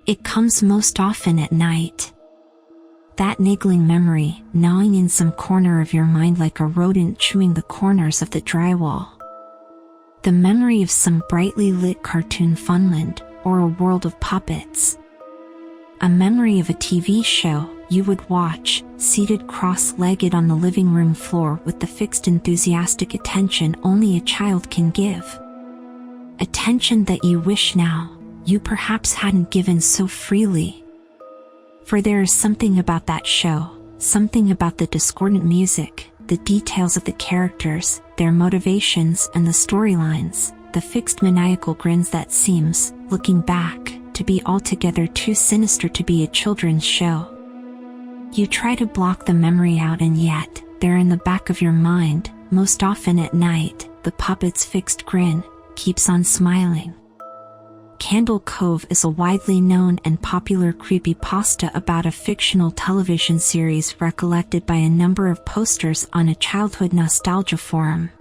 It comes most often at night. That niggling memory, gnawing in some corner of your mind like a rodent chewing the corners of the drywall. The memory of some brightly lit cartoon funland, or a world of puppets. A memory of a TV show you would watch, seated cross-legged on the living room floor with the fixed enthusiastic attention only a child can give. Attention that you wish now, you perhaps hadn't given so freely. For there is something about that show, something about the discordant music, the details of the characters, their motivations and the storylines, the fixed maniacal grins that seems, looking back, to be altogether too sinister to be a children's show. You try to block the memory out and yet, there in the back of your mind, most often at night, the puppet's fixed grin keeps on smiling. Candle Cove is a widely known and popular creepypasta about a fictional television series recollected by a number of posters on a childhood nostalgia forum.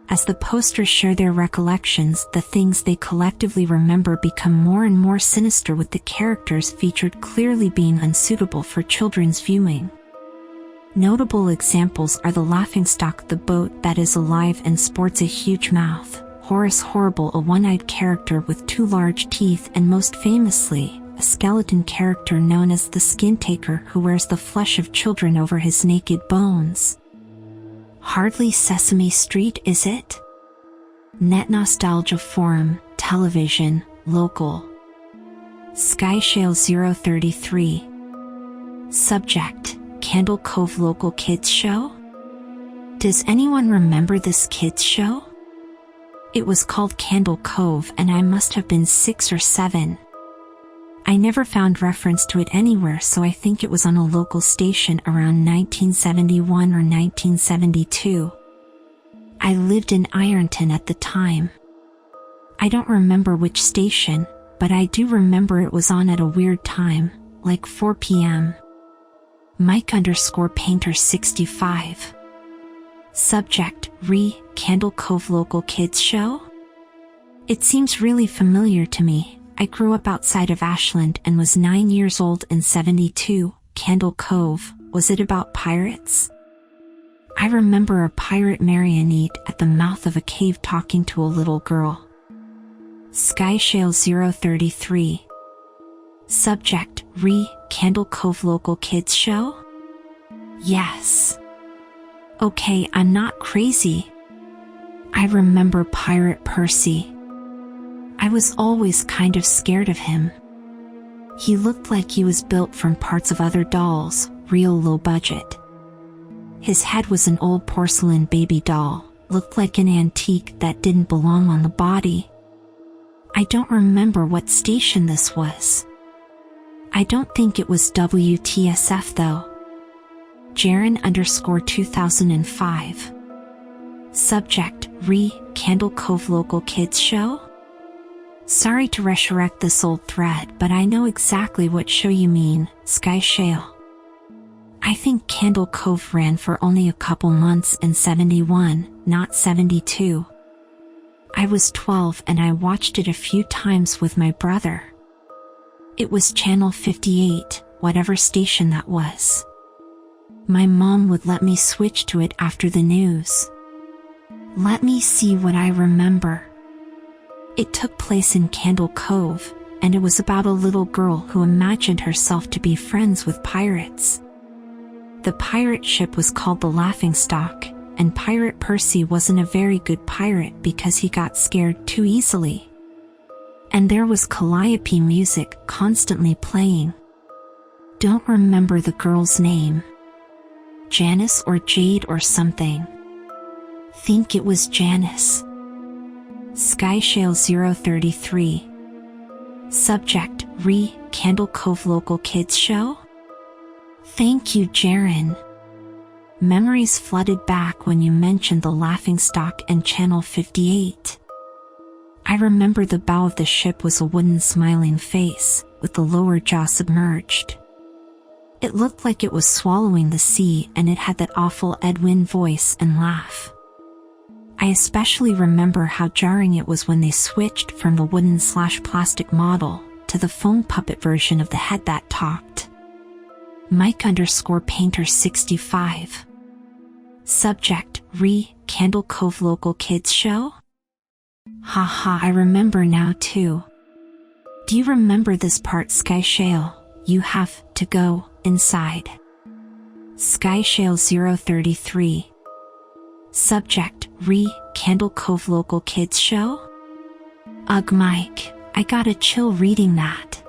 As the posters share their recollections, the things they collectively remember become more and more sinister, with the characters featured clearly being unsuitable for children's viewing. Notable examples are the Laughingstock, the boat that is alive and sports a huge mouth, Horace Horrible, a one-eyed character with two large teeth, and most famously, a skeleton character known as the Skintaker who wears the flesh of children over his naked bones. Hardly Sesame Street, is it? Net Nostalgia Forum, Television, Local. Skyshale 033. Subject, Candle Cove Local Kids Show? Does anyone remember this kids show? It was called Candle Cove and I must have been 6 or 7. I never found reference to it anywhere, so I think it was on a local station around 1971 or 1972. I lived in Ironton at the time. I don't remember which station, but I do remember it was on at a weird time, like 4 p.m. Mike_Painter 65. Subject, Candle Cove Local Kids Show? It seems really familiar to me. I grew up outside of Ashland and was 9 years old in 72. Candle Cove, was it about pirates? I remember a pirate marionette at the mouth of a cave talking to a little girl. Skyshale 033. Subject, Candle Cove Local Kids Show? Yes. Okay, I'm not crazy. I remember Pirate Percy. I was always kind of scared of him. He looked like he was built from parts of other dolls, real low budget. His head was an old porcelain baby doll, looked like an antique that didn't belong on the body. I don't remember what station this was. I don't think it was WTSF though. Jaren_2005. Subject, Candle Cove Local Kids Show? Sorry to resurrect this old thread, but I know exactly what show you mean, Skyshale. I think Candle Cove ran for only a couple months in 71, not 72. I was 12 and I watched it a few times with my brother. It was channel 58, whatever station that was. My mom would let me switch to it after the news. Let me see what I remember. It took place in Candle Cove, and it was about a little girl who imagined herself to be friends with pirates. The pirate ship was called the Laughingstock, and Pirate Percy wasn't a very good pirate because he got scared too easily. And there was calliope music constantly playing. Don't remember the girl's name. Janice or Jade or something. Think it was Janice. Skyshale 033. Subject, Candle Cove Local Kids Show? Thank you, Jaren. Memories flooded back when you mentioned the Laughingstock and Channel 58. I remember the bow of the ship was a wooden smiling face, with the lower jaw submerged. It looked like it was swallowing the sea, and it had that awful Edwin voice and laugh. I especially remember how jarring it was when they switched from the wooden/plastic model to the foam puppet version of the head that talked. Mike_Painter65. Subject: Candle Cove Local Kids Show? Haha, I remember now too. Do you remember this part? Sky Shale, you have to go inside. Sky Shale 033. Subject: Candle Cove Local Kids Show? Ugh, Mike, I got a chill reading that.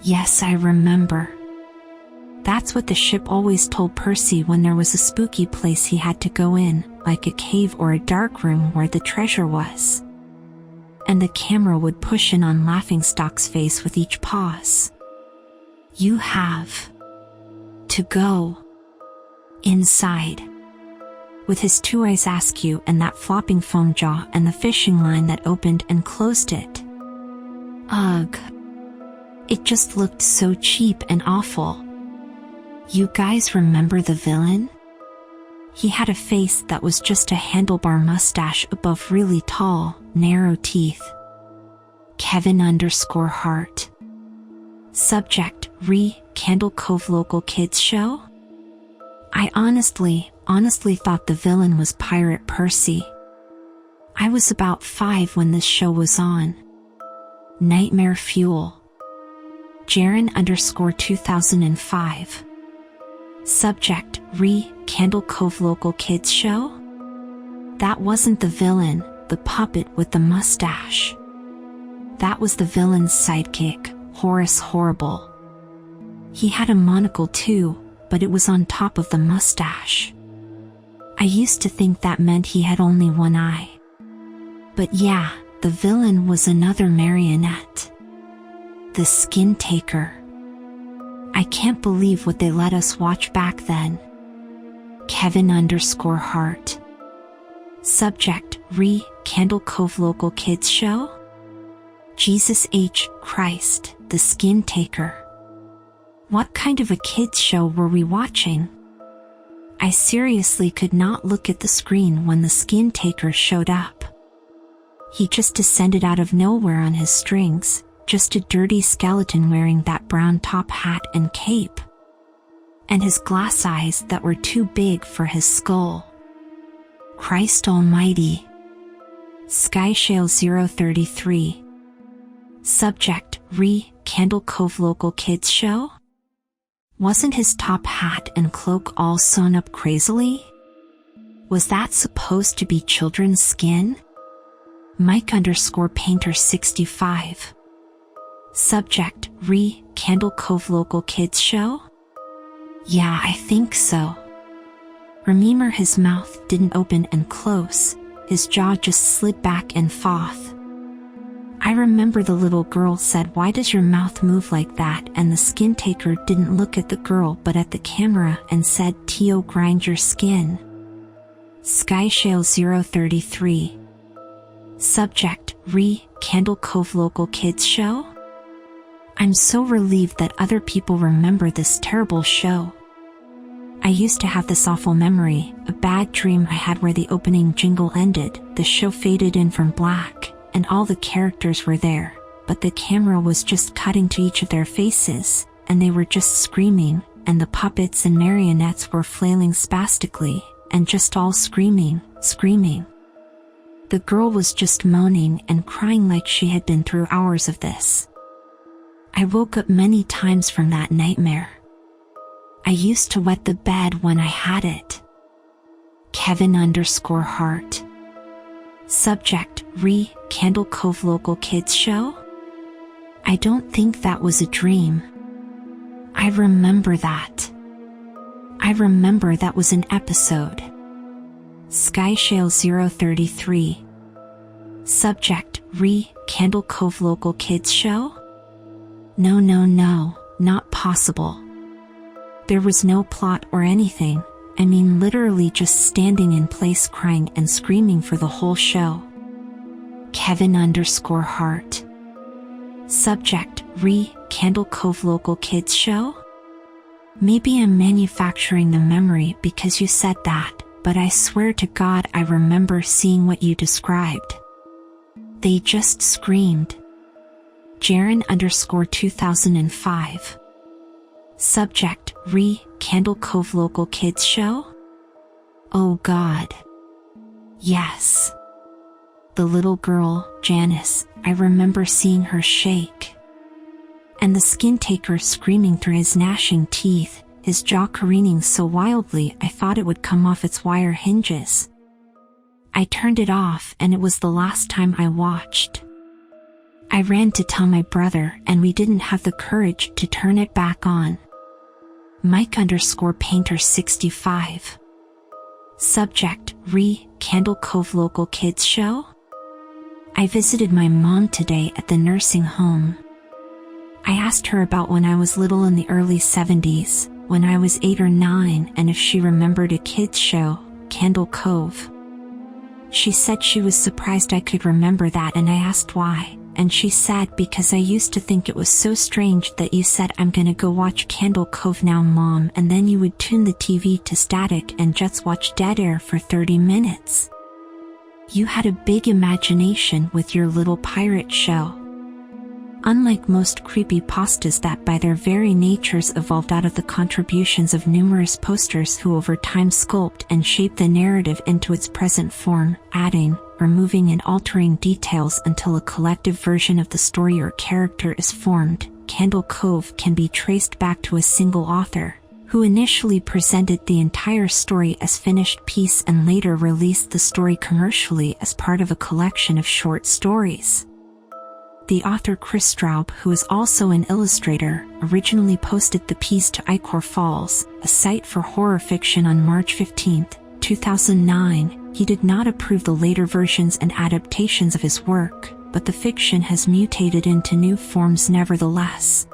Yes, I remember. That's what the ship always told Percy when there was a spooky place he had to go in, like a cave or a dark room where the treasure was. And the camera would push in on Laughingstock's face with each pause. You have to go inside. With his two eyes askew and that flopping foam jaw and the fishing line that opened and closed it. Ugh. It just looked so cheap and awful. You guys remember the villain? He had a face that was just a handlebar mustache above really tall, narrow teeth. Kevin_Hart. Subject: Candle Cove Local Kids Show? I honestly thought the villain was Pirate Percy. I was about 5 when this show was on. Nightmare Fuel. Jaren_2005. Subject: Candle Cove Local Kids Show? That wasn't the villain, the puppet with the mustache. That was the villain's sidekick, Horace Horrible. He had a monocle too, but it was on top of the mustache. I used to think that meant he had only one eye. But yeah, the villain was another marionette. The Skintaker. I can't believe what they let us watch back then. Kevin_Hart. Subject: Candle Cove Local Kids Show? Jesus H. Christ, the Skintaker. What kind of a kids show were we watching? I seriously could not look at the screen when the Skintaker showed up. He just descended out of nowhere on his strings, just a dirty skeleton wearing that brown top hat and cape. And his glass eyes that were too big for his skull. Christ almighty. Sky Shale 033. Subject: Candle Cove Local Kids Show? Wasn't his top hat and cloak all sewn up crazily? Was that supposed to be children's skin? Mike_Painter65. Subject: Candle Cove Local Kids Show? Yeah, I think so. Remember, his mouth didn't open and close, his jaw just slid back and forth. I remember the little girl said, "Why does your mouth move like that?" And the Skintaker didn't look at the girl but at the camera and said, "Tio, grind your skin." Sky Shale 033. Subject: Candle Cove Local Kids Show? I'm so relieved that other people remember this terrible show. I used to have this awful memory, a bad dream I had where the opening jingle ended, the show faded in from black, and all the characters were there, but the camera was just cutting to each of their faces, and they were just screaming, and the puppets and marionettes were flailing spastically, and just all screaming. The girl was just moaning and crying like she had been through hours of this. I woke up many times from that nightmare. I used to wet the bed when I had it. Kevin_Hart. Subject: Candle Cove Local Kids Show? I don't think that was a dream. I remember that. I remember that was an episode. Sky Shale 033. Subject: Candle Cove Local Kids Show? No, not possible. There was no plot or anything. I mean, literally just standing in place crying and screaming for the whole show. Kevin_Hart. Subject: Candle Cove Local Kids Show? Maybe I'm manufacturing the memory because you said that, but I swear to God I remember seeing what you described. They just screamed. Jaren_2005. Subject, Candle Cove Local Kids Show? Oh God. Yes. The little girl, Janice, I remember seeing her shake. And the Skintaker screaming through his gnashing teeth, his jaw careening so wildly I thought it would come off its wire hinges. I turned it off and it was the last time I watched. I ran to tell my brother and we didn't have the courage to turn it back on. Mike_Painter65. Subject, Candle Cove Local Kids Show? I visited my mom today at the nursing home. I asked her about when I was little in the early 70s, when I was 8 or 9, and if she remembered a kids show, Candle Cove. She said she was surprised I could remember that, and I asked why, and she said because I used to think it was so strange that you said I'm gonna go watch Candle Cove now, Mom, and then you would tune the TV to static and just watch dead air for 30 minutes. You had a big imagination with your little pirate show. Unlike most creepypastas that by their very natures evolved out of the contributions of numerous posters who over time sculpt and shape the narrative into its present form, adding, removing and altering details until a collective version of the story or character is formed, Candle Cove can be traced back to a single author, who initially presented the entire story as finished piece and later released the story commercially as part of a collection of short stories. The author Chris Straub, who is also an illustrator, originally posted the piece to Icor Falls, a site for horror fiction, on March 15, 2009. He did not approve the later versions and adaptations of his work, but the fiction has mutated into new forms nevertheless.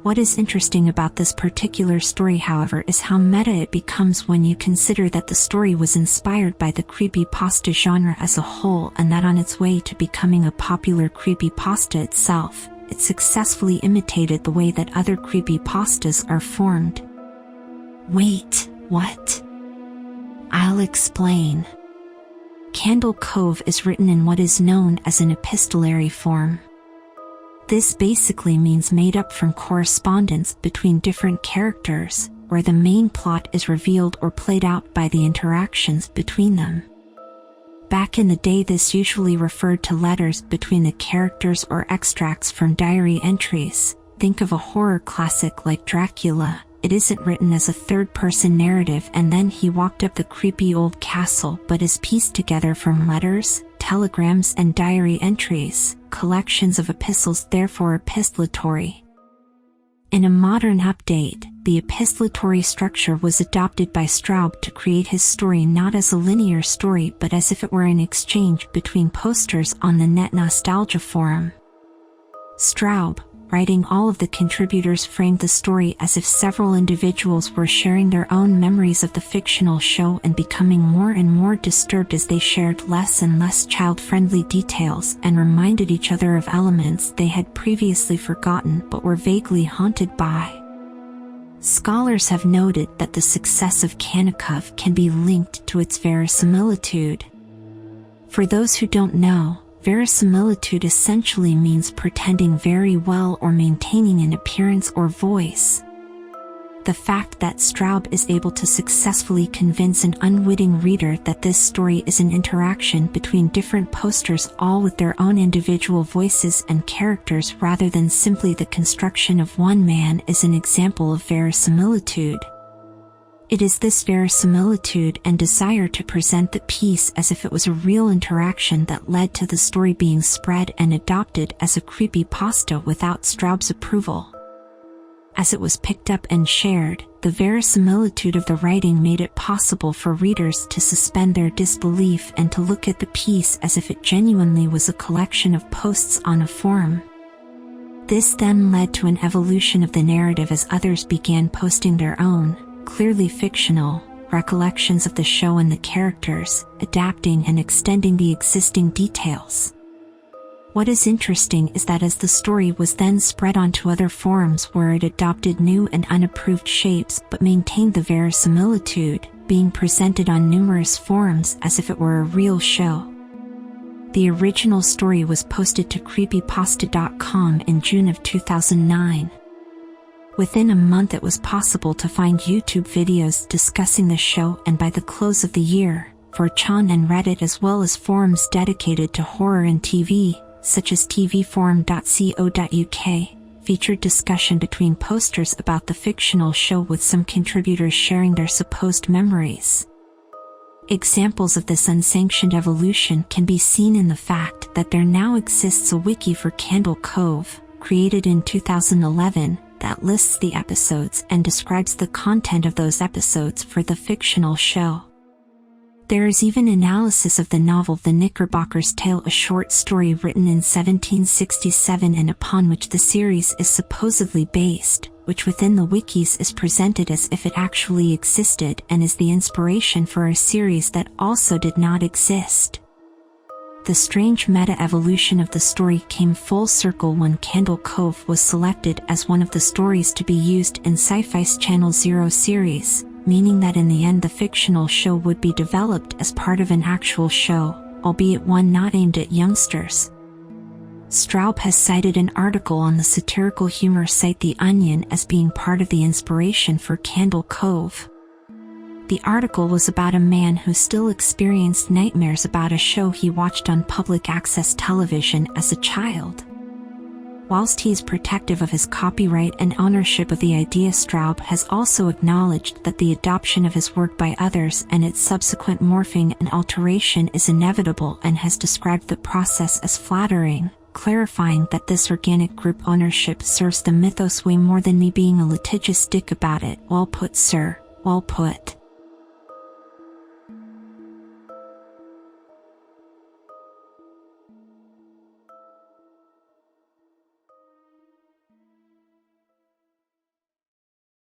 What is interesting about this particular story, however, is how meta it becomes when you consider that the story was inspired by the creepypasta genre as a whole, and that on its way to becoming a popular creepypasta itself, it successfully imitated the way that other creepypastas are formed. Wait, what? I'll explain. Candle Cove is written in what is known as an epistolary form. This basically means made up from correspondence between different characters, where the main plot is revealed or played out by the interactions between them. Back in the day, this usually referred to letters between the characters or extracts from diary entries. Think of a horror classic like Dracula. It isn't written as a third-person narrative and then he walked up the creepy old castle, but is pieced together from letters, telegrams and diary entries, collections of epistles, therefore epistolatory. In a modern update, the epistolatory structure was adopted by Straub to create his story not as a linear story but as if it were an exchange between posters on the Net Nostalgia forum. Straub, writing all of the contributors, framed the story as if several individuals were sharing their own memories of the fictional show and becoming more and more disturbed as they shared less and less child-friendly details and reminded each other of elements they had previously forgotten but were vaguely haunted by. Scholars have noted that the success of Candle Cove can be linked to its verisimilitude. For those who don't know, verisimilitude essentially means pretending very well or maintaining an appearance or voice. The fact that Straub is able to successfully convince an unwitting reader that this story is an interaction between different posters, all with their own individual voices and characters rather than simply the construction of one man, is an example of verisimilitude. It is this verisimilitude and desire to present the piece as if it was a real interaction that led to the story being spread and adopted as a creepypasta without Straub's approval. As it was picked up and shared, the verisimilitude of the writing made it possible for readers to suspend their disbelief and to look at the piece as if it genuinely was a collection of posts on a forum. This then led to an evolution of the narrative as others began posting their own, clearly fictional, recollections of the show and the characters, adapting and extending the existing details. What is interesting is that as the story was then spread onto other forums where it adopted new and unapproved shapes but maintained the verisimilitude, being presented on numerous forums as if it were a real show. The original story was posted to creepypasta.com in June of 2009. Within a month it was possible to find YouTube videos discussing the show, and by the close of the year, 4chan and Reddit, as well as forums dedicated to horror and TV, such as tvforum.co.uk, featured discussion between posters about the fictional show, with some contributors sharing their supposed memories. Examples of this unsanctioned evolution can be seen in the fact that there now exists a wiki for Candle Cove, created in 2011, that lists the episodes and describes the content of those episodes for the fictional show. There is even analysis of the novel The Knickerbocker's Tale, a short story written in 1767 and upon which the series is supposedly based, which within the wikis is presented as if it actually existed and is the inspiration for a series that also did not exist. The strange meta-evolution of the story came full circle when Candle Cove was selected as one of the stories to be used in Sci-Fi's Channel Zero series, meaning that in the end the fictional show would be developed as part of an actual show, albeit one not aimed at youngsters. Straub has cited an article on the satirical humor site The Onion as being part of the inspiration for Candle Cove. The article was about a man who still experienced nightmares about a show he watched on public access television as a child. Whilst he is protective of his copyright and ownership of the idea, Straub has also acknowledged that the adoption of his work by others and its subsequent morphing and alteration is inevitable, and has described the process as flattering, clarifying that this organic group ownership serves the mythos way more than me being a litigious dick about it. Well put, sir, well put.